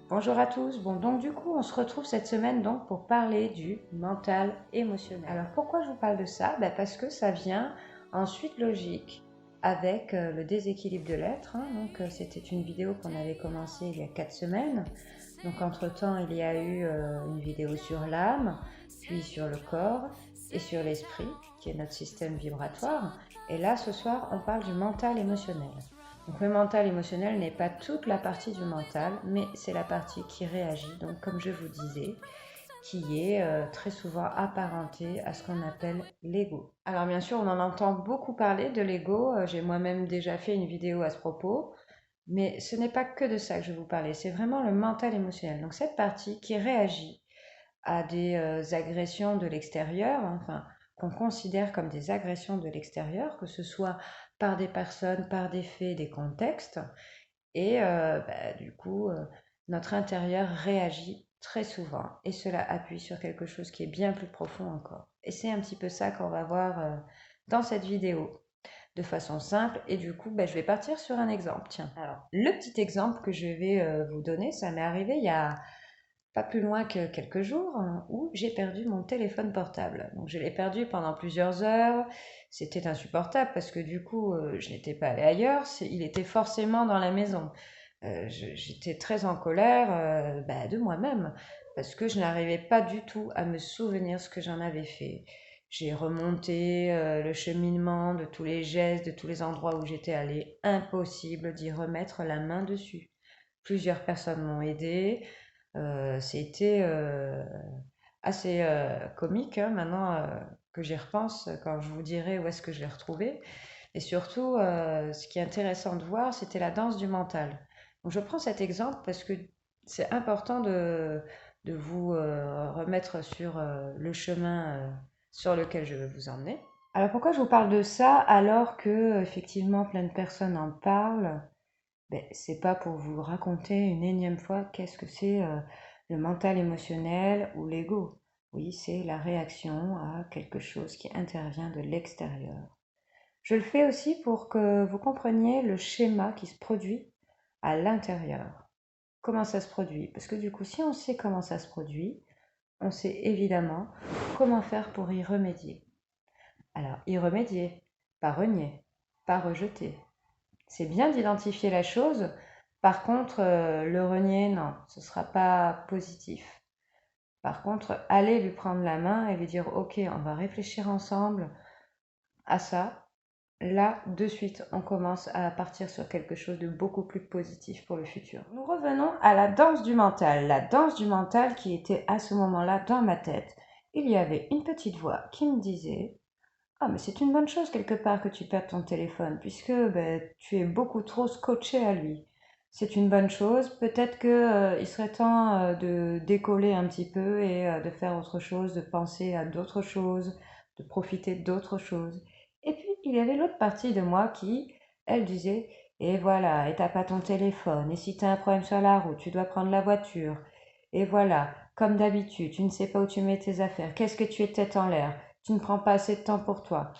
Bonjour à tous. Bon, donc du coup, on se retrouve cette semaine donc pour parler du mental émotionnel. Alors pourquoi je vous parle de ça? Parce que ça vient en suite logique avec le déséquilibre de l'être, hein. Donc c'était une vidéo qu'on avait commencé il y a 4 semaines. Donc entre-temps, il y a eu une vidéo sur l'âme, puis sur le corps et sur l'esprit, qui est notre système vibratoire. Et là, ce soir, on parle du mental émotionnel. Donc le mental émotionnel n'est pas toute la partie du mental, mais c'est la partie qui réagit, donc comme je vous disais, qui est très souvent apparentée à ce qu'on appelle l'ego. Alors bien sûr, on en entend beaucoup parler de l'ego, j'ai moi-même déjà fait une vidéo à ce propos, mais ce n'est pas que de ça que je vais vous parler, c'est vraiment le mental émotionnel. Donc cette partie qui réagit à des agressions de l'extérieur, enfin qu'on considère comme des agressions de l'extérieur, que ce soit par des personnes, par des faits, des contextes, et du coup, notre intérieur réagit très souvent, et cela appuie sur quelque chose qui est bien plus profond encore. Et c'est un petit peu ça qu'on va voir dans cette vidéo de façon simple. Et du coup, je vais partir sur un exemple. Tiens, alors, le petit exemple que je vais vous donner, ça m'est arrivé il y a pas plus loin que quelques jours, hein, où j'ai perdu mon téléphone portable. Donc je l'ai perdu pendant plusieurs heures. C'était insupportable parce que du coup, je n'étais pas allée ailleurs. Il était forcément dans la maison. J'étais très en colère de moi-même parce que je n'arrivais pas du tout à me souvenir ce que j'en avais fait. J'ai remonté le cheminement de tous les gestes, de tous les endroits où j'étais allée. Impossible d'y remettre la main dessus. Plusieurs personnes m'ont aidé. C'était assez comique, hein, maintenant que j'y repense, quand je vous dirai où est-ce que je l'ai retrouvé. Et surtout, ce qui est intéressant de voir, c'était la danse du mental. Donc je prends cet exemple parce que c'est important de vous remettre sur le chemin sur lequel je veux vous emmener. Alors pourquoi je vous parle de ça alors que effectivement plein de personnes en parlent? C'est pas pour vous raconter une énième fois qu'est-ce que c'est le mental émotionnel ou l'ego. Oui, c'est la réaction à quelque chose qui intervient de l'extérieur. Je le fais aussi pour que vous compreniez le schéma qui se produit à l'intérieur. Comment ça se produit? Parce que du coup, si on sait comment ça se produit, on sait évidemment comment faire pour y remédier. Alors, y remédier, pas renier, pas rejeter, c'est bien d'identifier la chose. Par contre, le renier, non, ce ne sera pas positif. Par contre, aller lui prendre la main et lui dire, OK, on va réfléchir ensemble à ça. Là, de suite, on commence à partir sur quelque chose de beaucoup plus positif pour le futur. Nous revenons à la danse du mental. La danse du mental qui était à ce moment-là dans ma tête. Il y avait une petite voix qui me disait, ah, mais c'est une bonne chose quelque part que tu perdes ton téléphone, puisque tu es beaucoup trop scotché à lui. C'est une bonne chose. Peut-être que, il serait temps de décoller un petit peu et de faire autre chose, de penser à d'autres choses, de profiter d'autres choses. Et puis, il y avait l'autre partie de moi qui, elle disait, et voilà, et t'as pas ton téléphone, et si t'as un problème sur la route, tu dois prendre la voiture. Et voilà, comme d'habitude, tu ne sais pas où tu mets tes affaires. Qu'est-ce que tu es tête en l'air? Tu ne prends pas assez de temps pour toi.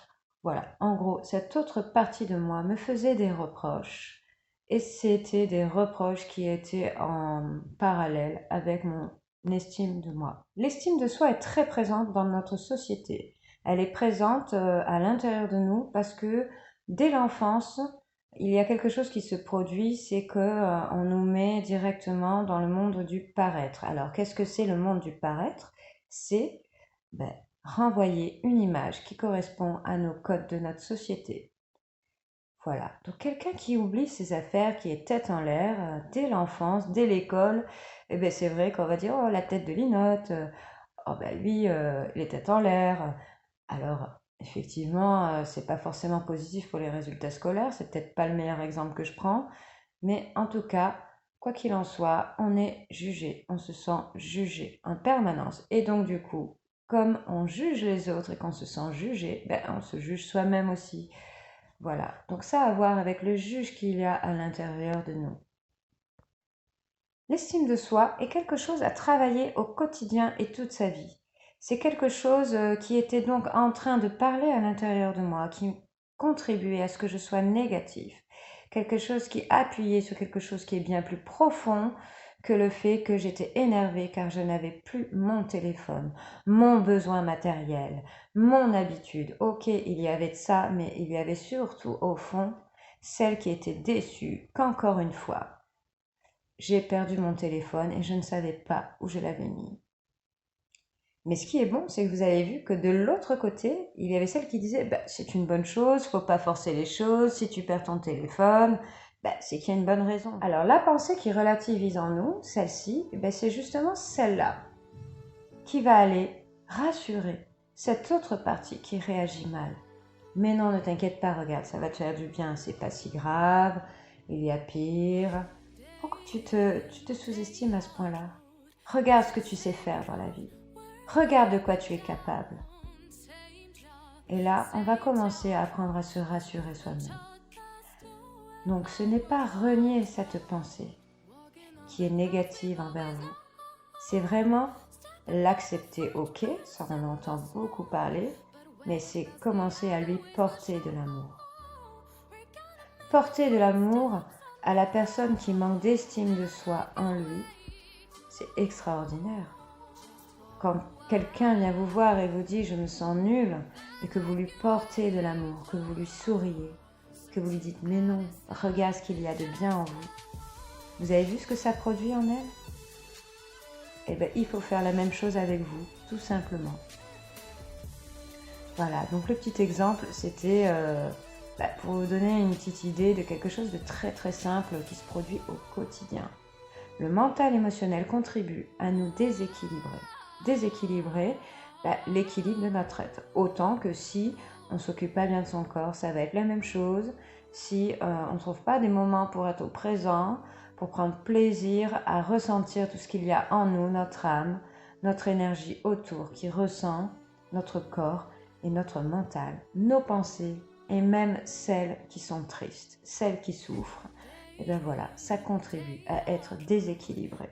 Voilà, en gros, cette autre partie de moi me faisait des reproches. Et c'était des reproches qui étaient en parallèle avec mon estime de moi. L'estime de soi est très présente dans notre société. Elle est présente à l'intérieur de nous parce que dès l'enfance, il y a quelque chose qui se produit, c'est que on nous met directement dans le monde du paraître. Alors, qu'est-ce que c'est le monde du paraître? C'est ben, renvoyer une image qui correspond à nos codes de notre société. Voilà. Donc quelqu'un qui oublie ses affaires, qui est tête en l'air dès l'enfance, dès l'école, eh ben c'est vrai qu'on va dire oh la tête de Linotte, oh ben lui il est tête en l'air. Alors effectivement c'est pas forcément positif pour les résultats scolaires, c'est peut-être pas le meilleur exemple que je prends, mais en tout cas quoi qu'il en soit, on est jugé, on se sent jugé en permanence et donc du coup comme on juge les autres et qu'on se sent jugé, on se juge soi-même aussi. Voilà, donc ça a à voir avec le juge qu'il y a à l'intérieur de nous. L'estime de soi est quelque chose à travailler au quotidien et toute sa vie. C'est quelque chose qui était donc en train de parler à l'intérieur de moi, qui contribuait à ce que je sois négatif. Quelque chose qui appuyait sur quelque chose qui est bien plus profond que le fait que j'étais énervée car je n'avais plus mon téléphone, mon besoin matériel, mon habitude. Ok, il y avait de ça, mais il y avait surtout au fond celle qui était déçue qu'encore une fois, j'ai perdu mon téléphone et je ne savais pas où je l'avais mis. Mais ce qui est bon, c'est que vous avez vu que de l'autre côté, il y avait celle qui disait bah, c'est une bonne chose, faut pas forcer les choses, si tu perds ton téléphone, bah, c'est qu'il y a une bonne raison. Alors la pensée qui relativise en nous, celle-ci, bah, c'est justement celle-là qui va aller rassurer cette autre partie qui réagit mal. Mais non, ne t'inquiète pas, regarde, ça va te faire du bien, c'est pas si grave, il y a pire. Pourquoi tu te sous-estimes à ce point-là? Regarde ce que tu sais faire dans la vie. Regarde de quoi tu es capable. Et là, on va commencer à apprendre à se rassurer soi-même. Donc, ce n'est pas renier cette pensée qui est négative envers vous. C'est vraiment l'accepter, ok, ça on entend beaucoup parler, mais c'est commencer à lui porter de l'amour. Porter de l'amour à la personne qui manque d'estime de soi en lui, c'est extraordinaire. Quand quelqu'un vient vous voir et vous dit « je me sens nul » et que vous lui portez de l'amour, que vous lui souriez, que vous lui dites « mais non, regarde ce qu'il y a de bien en vous », vous avez vu ce que ça produit en elle? Eh bien, il faut faire la même chose avec vous, tout simplement. Voilà, donc le petit exemple, c'était pour vous donner une petite idée de quelque chose de très très simple qui se produit au quotidien. Le mental émotionnel contribue à nous déséquilibrer. Déséquilibrer l'équilibre de notre être. Autant que si on ne s'occupe pas bien de son corps, ça va être la même chose. Si on ne trouve pas des moments pour être au présent, pour prendre plaisir à ressentir tout ce qu'il y a en nous, notre âme, notre énergie autour qui ressent notre corps et notre mental, nos pensées et même celles qui sont tristes, celles qui souffrent. Et bien voilà, ça contribue à être déséquilibré.